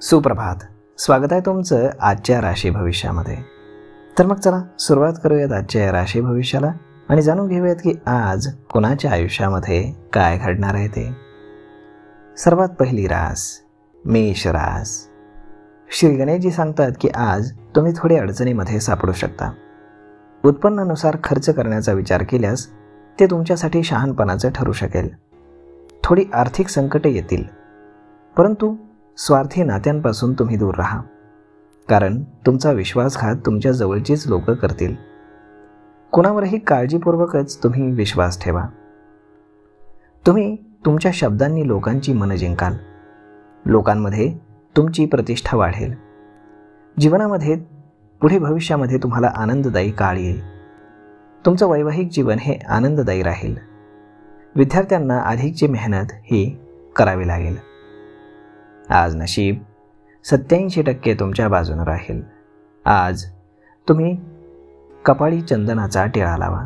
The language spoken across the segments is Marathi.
सुप्रभात. स्वागत आहे तुमचं आजच्या राशी भविष्यामध्ये. तर मग चला सुरुवात करूयात आजच्या या राशी भविष्याला आणि जाणून घेऊयात की आज कोणाच्या आयुष्यामध्ये काय घडणार आहे ते. सर्वात पहिली रास मेष रास. श्री गणेशजी सांगतात की आज तुम्ही थोडी अडचणीमध्ये सापडू शकता. उत्पन्नानुसार खर्च करण्याचा विचार केल्यास ते तुमच्यासाठी शहाणपणाचं ठरू शकेल. थोडी आर्थिक संकटे येतील, परंतु स्वार्थी नात्यांपासून तुम्ही दूर राहा, कारण तुमचा विश्वासघात तुमच्या जवळचीच लोक करतील. कोणावरही काळजीपूर्वकच तुम्ही विश्वास ठेवा. तुम्ही तुमच्या शब्दांनी लोकांची मनं जिंकाल. लोकांमध्ये तुमची प्रतिष्ठा वाढेल. जीवनामध्ये पुढे भविष्यामध्ये तुम्हाला आनंददायी काळ येईल. तुमचं वैवाहिक जीवन हे आनंददायी राहील. विद्यार्थ्यांना अधिकची मेहनत ही करावी लागेल. आज नशीब 87% तुमच्या बाजूने राहील. आज तुम्ही कपाळी चंदनाचा टिळा लावा.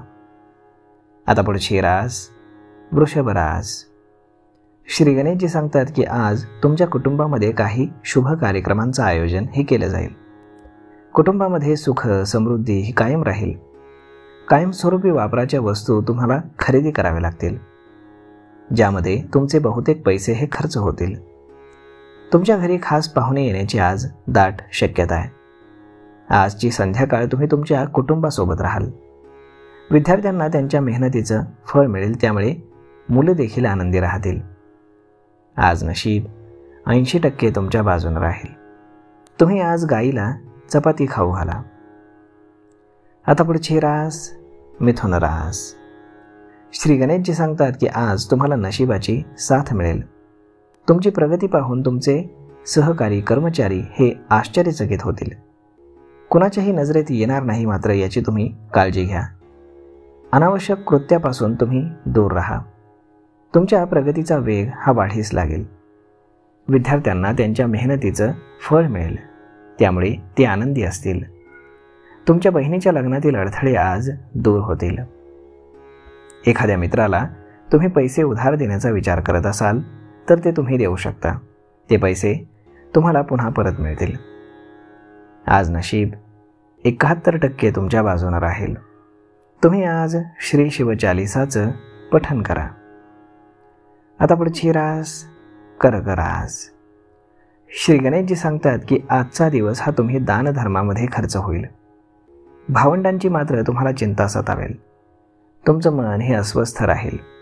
आता पुढची रास वृषभ रास. श्री गणेशजी सांगतात की आज तुमच्या कुटुंबामध्ये काही शुभ कार्यक्रमांचं आयोजन हे केलं जाईल. कुटुंबामध्ये सुख समृद्धी ही कायम राहील. कायमस्वरूपी वापराच्या वस्तू तुम्हाला खरेदी कराव्या लागतील, ज्यामध्ये तुमचे बहुतेक पैसे हे खर्च होतील. तुमच्या घरी खास पाहुणे येण्याची आज दाट शक्यता आहे. आजची संध्याकाळ तुम्ही तुमच्या कुटुंबासोबत राहाल. विद्यार्थ्यांना त्यांच्या मेहनतीचं फळ मिळेल, त्यामुळे मुलं देखील आनंदी राहतील. आज नशीब 80% तुमच्या बाजूने राहील. तुम्ही आज गाईला चपाती खाऊ घाला. आता पुढची रास मिथुन रास. श्री गणेशजी सांगतात की आज तुम्हाला नशिबाची साथ मिळेल. तुमची प्रगती पाहून तुमचे सहकारी कर्मचारी हे आश्चर्यचकित होतील. कुणाच्याही नजरेत येणार नाही, मात्र याची तुम्ही काळजी घ्या. अनावश्यक कृत्यापासून तुम्ही दूर राहा. तुमच्या प्रगतीचा वेग हा वाढीस लागेल. विद्यार्थ्यांना त्यांच्या मेहनतीचं फळ मिळेल, त्यामुळे ते आनंदी असतील. तुमच्या बहिणीच्या लग्नातील अडथळे आज दूर होतील. एखाद्या मित्राला तुम्ही पैसे उधार देण्याचा विचार करत असाल तर ते तुम्ही देऊ शकता. ते पैसे तुम्हाला पुन्हा परत मिळतील. आज नशीब 71% तुमच्या बाजूने राहील. तुम्ही आज श्री शिवचालिसाचं पठण करा. आता पुढची रास कर्क रास. श्री गणेशजी सांगतात की आजचा दिवस हा तुम्ही दानधर्मामध्ये खर्च होईल. भावंडांची मात्र तुम्हाला चिंता सतावेल. तुमचं मन हे अस्वस्थ राहील.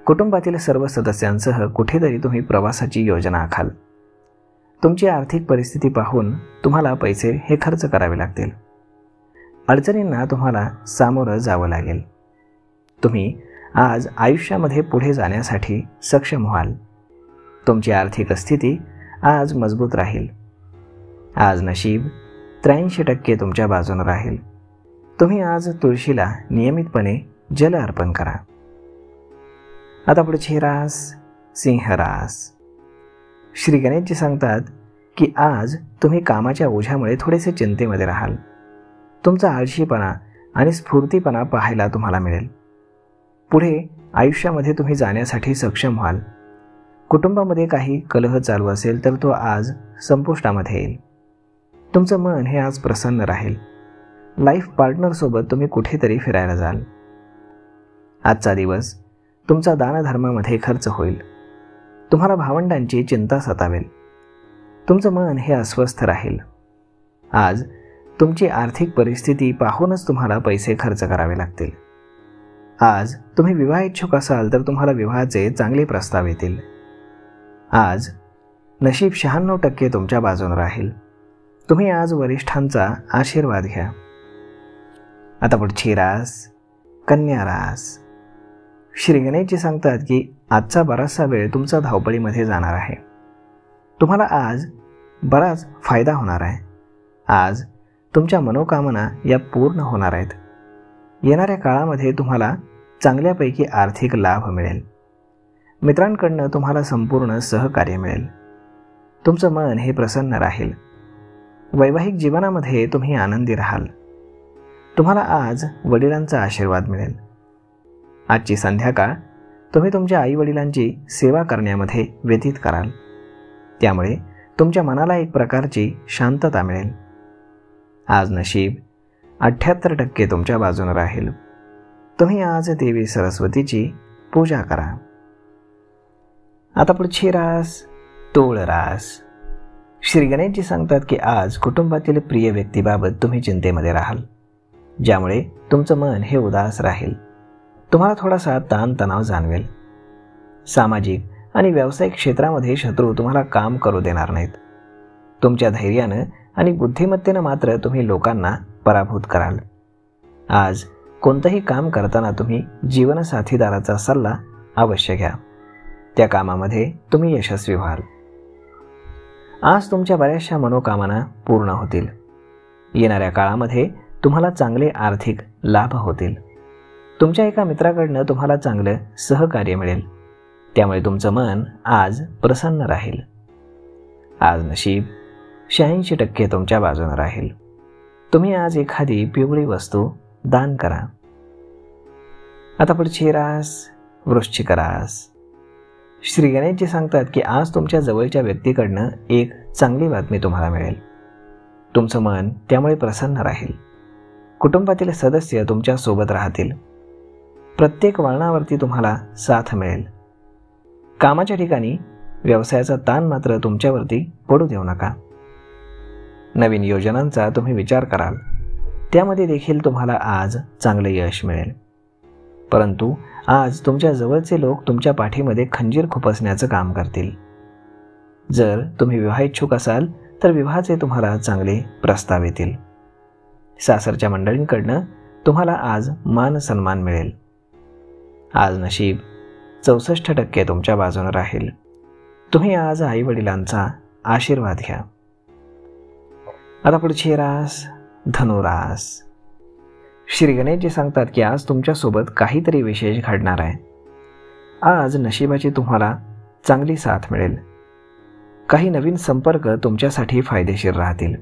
कुटुंबातील सर्व सदस्यांसह कुठेतरी तुम्ही प्रवासाची योजना आखाल. तुमची आर्थिक परिस्थिती पाहून तुम्हाला पैसे हे खर्च करावे लागतील. अडचणींना तुम्हाला सामोरं जावं लागेल. तुम्ही आज आयुष्यामध्ये पुढे जाण्यासाठी सक्षम व्हाल. तुमची आर्थिक स्थिती आज मजबूत राहील. आज नशीब 83% तुमच्या बाजूने राहील. तुम्ही आज तुळशीला नियमितपणे जल अर्पण करा. आता पुढची रास सिंह रास. श्री गणेशजी सांगतात की आज तुम्ही कामाच्या ओझ्यामुळे थोडेसे चिंतेमध्ये राहाल. तुमचा आळशीपणा आणि स्फूर्तीपणा पाहायला तुम्हाला मिळेल. पुढे आयुष्यामध्ये तुम्ही जाण्यासाठी सक्षम व्हाल. कुटुंबामध्ये काही कलह चालू असेल तर तो आज संपुष्टामध्ये येईल. तुमचं मन हे आज प्रसन्न राहील. लाईफ पार्टनरसोबत तुम्ही कुठेतरी फिरायला जाल. आजचा दिवस तुमचा दानधर्मामध्ये खर्च होईल. तुम्हाला भावंडांची चिंता सतावेल. तुमचं मन हे अस्वस्थ राहील. आज तुमची आर्थिक परिस्थिती पाहूनच तुम्हाला पैसे खर्च करावे लागतील. आज तुम्ही विवाह इच्छुक असाल तर तुम्हाला विवाहाचे चांगले प्रस्ताव येतील. आज नशीब 96% तुमच्या बाजूने राहील. तुम्ही आज वरिष्ठांचा आशीर्वाद घ्या. आता पुढची रास कन्या रास. श्री गणेशजी सांगतात की आजचा बराचसा वेळ तुमचा धावपळीमध्ये जाणार आहे. तुम्हाला आज बराच फायदा होणार आहे. आज तुमच्या मनोकामना या पूर्ण होणार आहेत. येणाऱ्या काळामध्ये तुम्हाला चांगल्यापैकी आर्थिक लाभ मिळेल. मित्रांकडनं तुम्हाला संपूर्ण सहकार्य मिळेल. तुमचं मन हे प्रसन्न राहील. वैवाहिक जीवनामध्ये तुम्ही आनंदी राहाल. तुम्हाला आज वडिलांचा आशीर्वाद मिळेल. आजची संध्याकाळ तुम्ही तुमच्या आईवडिलांची सेवा करण्यामध्ये व्यतीत कराल. त्यामुळे तुमच्या मनाला एक प्रकारची शांतता मिळेल. आज नशीब 78% तुमच्या बाजूने राहील. तुम्ही आज देवी सरस्वतीची पूजा करा. आता पुढची रास तूळ रास. श्री गणेशजी सांगतात की आज कुटुंबातील प्रिय व्यक्तीबाबत तुम्ही चिंतेमध्ये राहाल, ज्यामुळे तुमचं मन हे उदास राहील. तुम्हाला थोडासा ताणतणाव जाणवेल. सामाजिक आणि व्यावसायिक क्षेत्रामध्ये शत्रू तुम्हाला काम करू देणार नाहीत. तुमच्या धैर्यानं आणि बुद्धिमत्तेनं मात्र तुम्ही लोकांना पराभूत कराल. आज कोणतंही काम करताना तुम्ही जीवनसाथीदाराचा सल्ला अवश्य घ्या. त्या कामामध्ये तुम्ही यशस्वी व्हाल. आज तुमच्या बऱ्याचशा मनोकामना पूर्ण होतील. येणाऱ्या काळामध्ये तुम्हाला चांगले आर्थिक लाभ होतील. तुमच्या एका मित्राकडनं तुम्हाला चांगलं सहकार्य मिळेल, त्यामुळे तुमचं मन आज प्रसन्न राहील. आज नशीब 86% तुमच्या बाजूने राहील. तुम्ही आज एखादी पिवळी वस्तू दान करा. आता पुढची रास वृश्चिक रास. श्री गणेशजी सांगतात की आज तुमच्या जवळच्या व्यक्तीकडनं एक चांगली बातमी तुम्हाला मिळेल. तुमचं मन त्यामुळे प्रसन्न राहील. कुटुंबातील सदस्य तुमच्या सोबत राहतील. प्रत्येक वळणावरती तुम्हाला साथ मिळेल. कामाच्या ठिकाणी व्यवसायाचा ताण मात्र तुमच्यावरती पडू देऊ नका. नवीन योजनांचा तुम्ही विचार कराल. त्यामध्ये देखील तुम्हाला आज चांगले यश मिळेल. परंतु आज तुमच्या जवळचे लोक तुमच्या पाठीमध्ये खंजीर खुपसण्याचं काम करतील. जर तुम्ही विवाहिच्छुक असाल तर विवाहाचे तुम्हाला चांगले प्रस्ताव येतील. सासरच्या मंडळींकडनं तुम्हाला आज मान सन्मान मिळेल. आज नशीब 64% तुमच्या बाजूने राहील. तुम्ही आज आईवडिलांचा आशीर्वाद घ्या. आता पुढची रास धनुरास. श्री गणेशजी सांगतात की आज तुमच्यासोबत काहीतरी विशेष घडणार आहे. आज नशिबाची तुम्हाला चांगली साथ मिळेल. काही नवीन संपर्क तुमच्यासाठी फायदेशीर राहतील.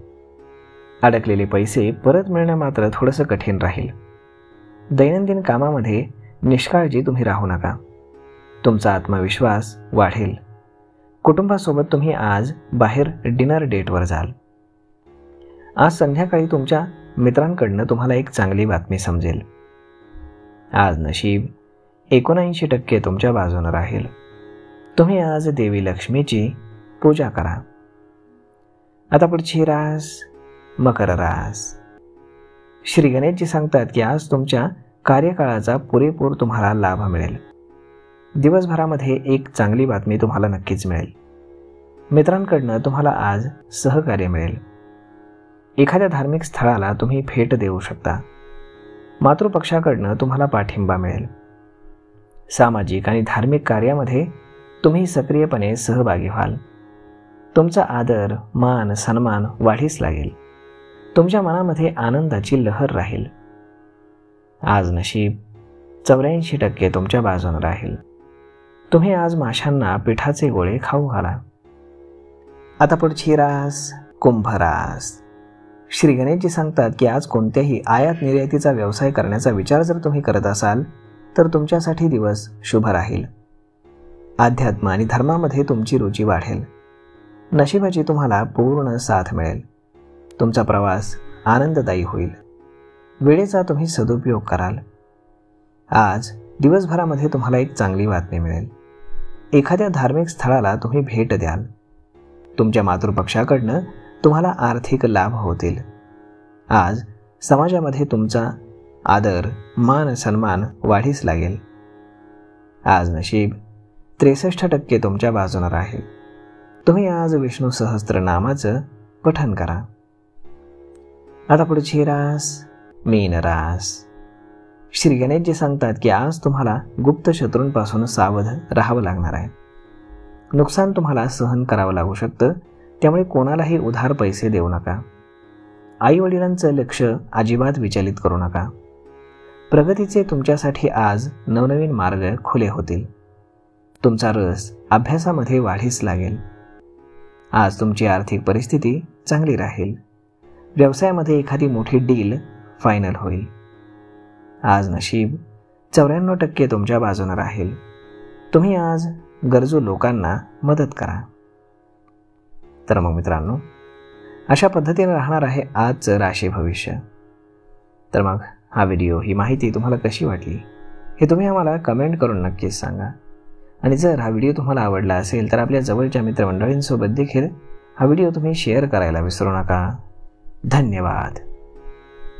अडकलेले पैसे परत मिळणं मात्र थोडंसं कठीण राहील. दैनंदिन कामामध्ये निष्काळजी तुम्ही राहू नका. तुमचा आत्मविश्वास वाढेल. कुटुंबासोबत तुम्ही आज बाहेर डिनर डेटवर जाल. आज संध्याकाळी तुमच्या मित्रांकडनं तुम्हाला एक चांगली बातमी समजेल. आज नशीब 79% तुमच्या बाजूने राहील. तुम्ही आज देवी लक्ष्मीची पूजा करा. आता पुढची रास मकर रास. श्री गणेशजी सांगतात की आज तुमच्या कार्यकाळाचा पुरेपूर तुम्हाला लाभ मिळेल. दिवसभरामध्ये एक चांगली बातमी तुम्हाला नक्कीच मिळेल. मित्रांकडनं तुम्हाला आज सहकार्य मिळेल. एखाद्या धार्मिक स्थळाला तुम्ही भेट देऊ शकता. मातृपक्षाकडनं तुम्हाला पाठिंबा मिळेल. सामाजिक आणि धार्मिक कार्यामध्ये तुम्ही सक्रियपणे सहभागी व्हाल. तुमचा आदर मान सन्मान वाढीस लागेल. तुमच्या मनामध्ये आनंदाची लहर राहील. आज नशीब 84% तुमच्या बाजूने राहील. तुम्ही आज माशांना पिठाचे गोळे खाऊ घाला. आता पुढची रास कुंभ रास. श्री गणेशजी सांगतात की आज कोणत्याही आयात निर्यातीचा व्यवसाय करण्याचा विचार जर तुम्ही करत असाल तर तुमच्यासाठी दिवस शुभ राहील. अध्यात्म आणि धर्मामध्ये तुमची रुची वाढेल. नशिबाची तुम्हाला पूर्ण साथ मिळेल. तुमचा प्रवास आनंददायी होईल. वेळेचा तुम्ही सदुपयोग कराल. आज दिवसभरामध्ये तुम्हाला एक चांगली बातमी मिळेल. एखाद्या धार्मिक स्थळाला तुम्ही भेट द्याल. तुमच्या मातृपक्षाकडनं तुम्हाला आर्थिक लाभ होतील. आज समाजामध्ये तुमचा आदर मान सन्मान वाढीस लागेल. आज नशीब 63% तुमच्या बाजूने राहील. तुम्ही आज विष्णू सहस्त्रनामाचं पठण करा. आता पुढची रास मीन रास. श्री गणेशजी सांगतात की आज तुम्हाला गुप्त शत्रूंपासून सावध राहावं लागणार आहे. नुकसान तुम्हाला सहन करावं लागू शकतं. त्यामुळे कोणालाही उधार पैसे देऊ नका. आई वडिलांचं लक्ष अजिबात विचलित करू नका. प्रगतीचे तुमच्यासाठी आज नवनवीन मार्ग खुले होतील. तुमचा रस अभ्यासामध्ये वाढीस लागेल. आज तुमची आर्थिक परिस्थिती चांगली राहील. व्यवसायामध्ये एखादी मोठी डील फायनल होईल. आज नशीब 94% तुमच्या बाजूने राहील. तुम्ही आज गरजू लोकांना मदत करा. तर मग मित्रांनो, अशा पद्धतीने राहणार आहे आजचं राशी भविष्य. तर मग हा व्हिडिओ, ही माहिती तुम्हाला कशी वाटली हे तुम्ही आम्हाला कमेंट करून नक्कीच सांगा. आणि जर हा व्हिडिओ तुम्हाला आवडला असेल तर आपल्या जवळच्या मित्रमंडळींसोबत देखील हा व्हिडिओ तुम्ही शेअर करायला विसरू नका. धन्यवाद.